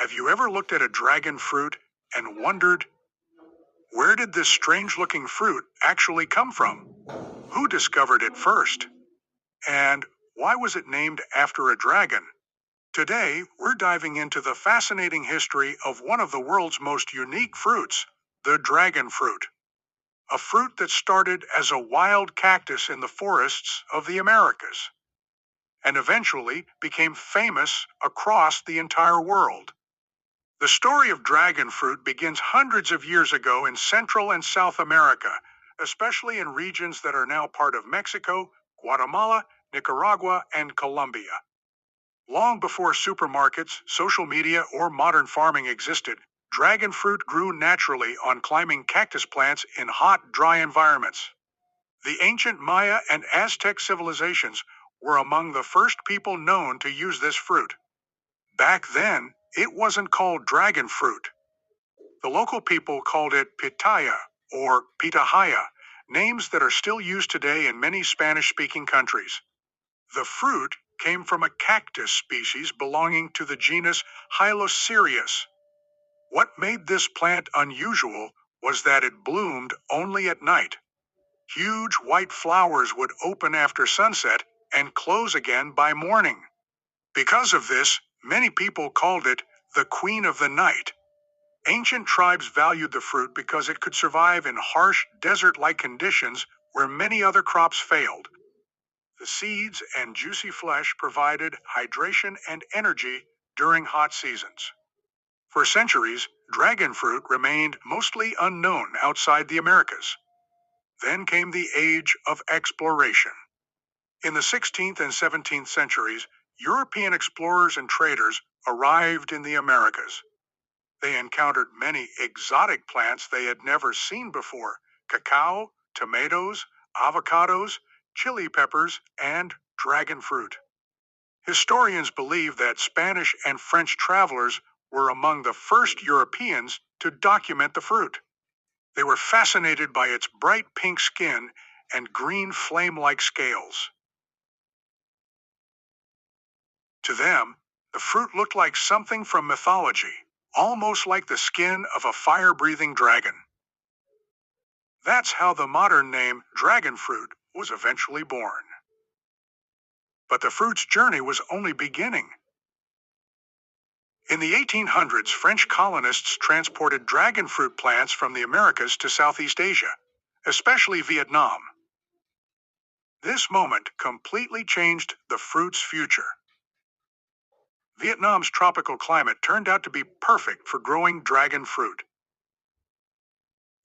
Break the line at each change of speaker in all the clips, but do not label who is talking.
Have you ever looked at a dragon fruit and wondered, where did this strange-looking fruit actually come from? Who discovered it first? And why was it named after a dragon? Today, we're diving into the fascinating history of one of the world's most unique fruits, the dragon fruit. A fruit that started as a wild cactus in the forests of the Americas, and eventually became famous across the entire world. The story of dragon fruit begins hundreds of years ago in Central and South America, especially in regions that are now part of Mexico, Guatemala, Nicaragua, and Colombia. Long before supermarkets, social media, or modern farming existed, dragon fruit grew naturally on climbing cactus plants in hot, dry environments. The ancient Maya and Aztec civilizations were among the first people known to use this fruit. Back then, it wasn't called dragon fruit. The local people called it pitaya or pitahaya, names that are still used today in many Spanish-speaking countries. The fruit came from a cactus species belonging to the genus Hylocereus. What made this plant unusual was that it bloomed only at night. Huge white flowers would open after sunset and close again by morning. Because of this, many people called it the Queen of the Night. Ancient tribes valued the fruit because it could survive in harsh, desert-like conditions where many other crops failed. The seeds and juicy flesh provided hydration and energy during hot seasons. For centuries, dragon fruit remained mostly unknown outside the Americas. Then came the age of exploration. In the 16th and 17th centuries, European explorers and traders arrived in the Americas. They encountered many exotic plants they had never seen before: cacao, tomatoes, avocados, chili peppers, and dragon fruit. Historians believe that Spanish and French travelers were among the first Europeans to document the fruit. They were fascinated by its bright pink skin and green flame-like scales. To them, the fruit looked like something from mythology, almost like the skin of a fire-breathing dragon. That's how the modern name dragon fruit was eventually born. But the fruit's journey was only beginning. In the 1800s, French colonists transported dragon fruit plants from the Americas to Southeast Asia, especially Vietnam. This moment completely changed the fruit's future. Vietnam's tropical climate turned out to be perfect for growing dragon fruit.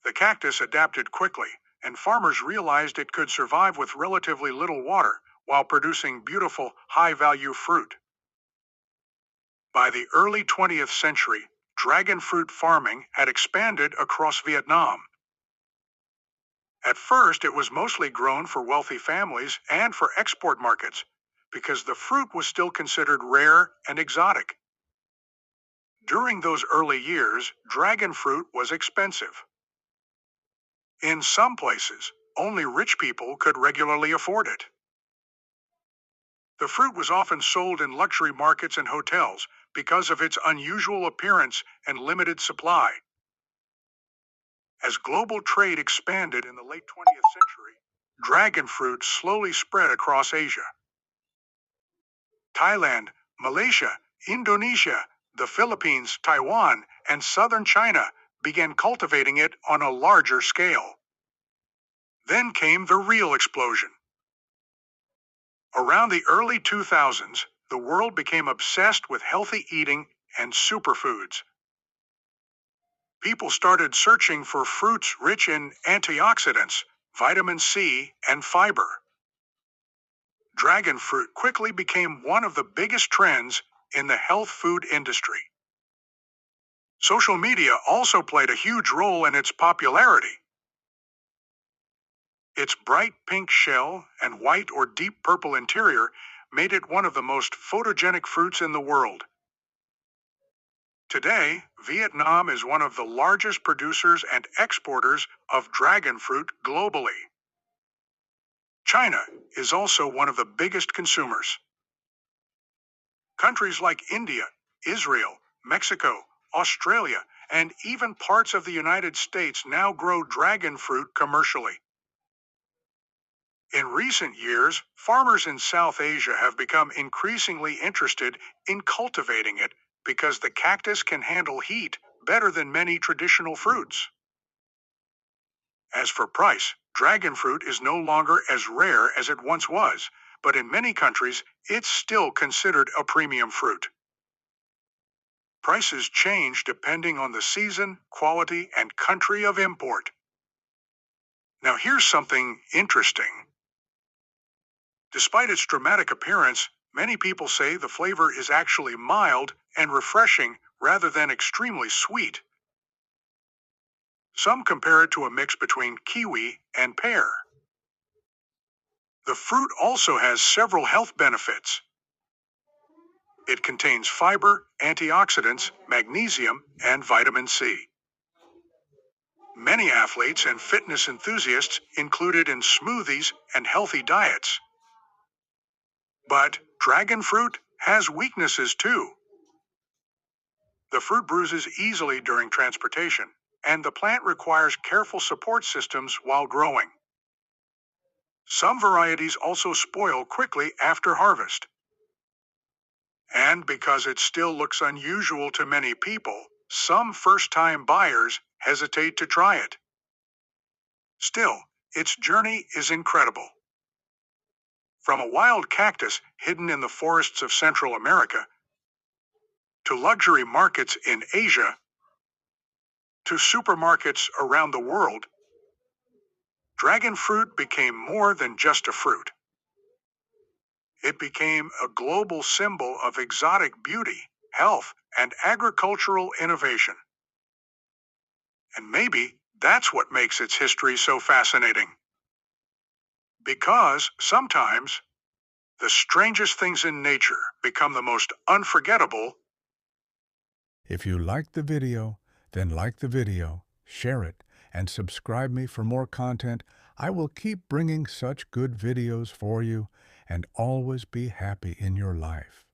The cactus adapted quickly, and farmers realized it could survive with relatively little water while producing beautiful, high-value fruit. By the early 20th century, dragon fruit farming had expanded across Vietnam. At first, it was mostly grown for wealthy families and for export markets, because the fruit was still considered rare and exotic. During those early years, dragon fruit was expensive. In some places, only rich people could regularly afford it. The fruit was often sold in luxury markets and hotels because of its unusual appearance and limited supply. As global trade expanded in the late 20th century, dragon fruit slowly spread across Asia. Thailand, Malaysia, Indonesia, the Philippines, Taiwan, and southern China began cultivating it on a larger scale. Then came the real explosion. Around the early 2000s, the world became obsessed with healthy eating and superfoods. People started searching for fruits rich in antioxidants, vitamin C, and fiber. Dragon fruit quickly became one of the biggest trends in the health food industry. Social media also played a huge role in its popularity. Its bright pink shell and white or deep purple interior made it one of the most photogenic fruits in the world. Today, Vietnam is one of the largest producers and exporters of dragon fruit globally. China is also one of the biggest consumers. Countries like India, Israel, Mexico, Australia, and even parts of the United States now grow dragon fruit commercially. In recent years, farmers in South Asia have become increasingly interested in cultivating it because the cactus can handle heat better than many traditional fruits. As for price, dragon fruit is no longer as rare as it once was, but in many countries, it's still considered a premium fruit. Prices change depending on the season, quality, and country of import. Now here's something interesting. Despite its dramatic appearance, many people say the flavor is actually mild and refreshing rather than extremely sweet. Some compare it to a mix between kiwi and pear. The fruit also has several health benefits. It contains fiber, antioxidants, magnesium, and vitamin C. Many athletes and fitness enthusiasts include it in smoothies and healthy diets. But dragon fruit has weaknesses too. The fruit bruises easily during transportation, and the plant requires careful support systems while growing. Some varieties also spoil quickly after harvest. And because it still looks unusual to many people, some first-time buyers hesitate to try it. Still, its journey is incredible. From a wild cactus hidden in the forests of Central America, to luxury markets in Asia, to supermarkets around the world, dragon fruit became more than just a fruit. It became a global symbol of exotic beauty, health, and agricultural innovation. And maybe that's what makes its history so fascinating. Because sometimes the strangest things in nature become the most unforgettable.
If you liked the video, then like the video, share it, and subscribe me for more content. I will keep bringing such good videos for you and always be happy in your life.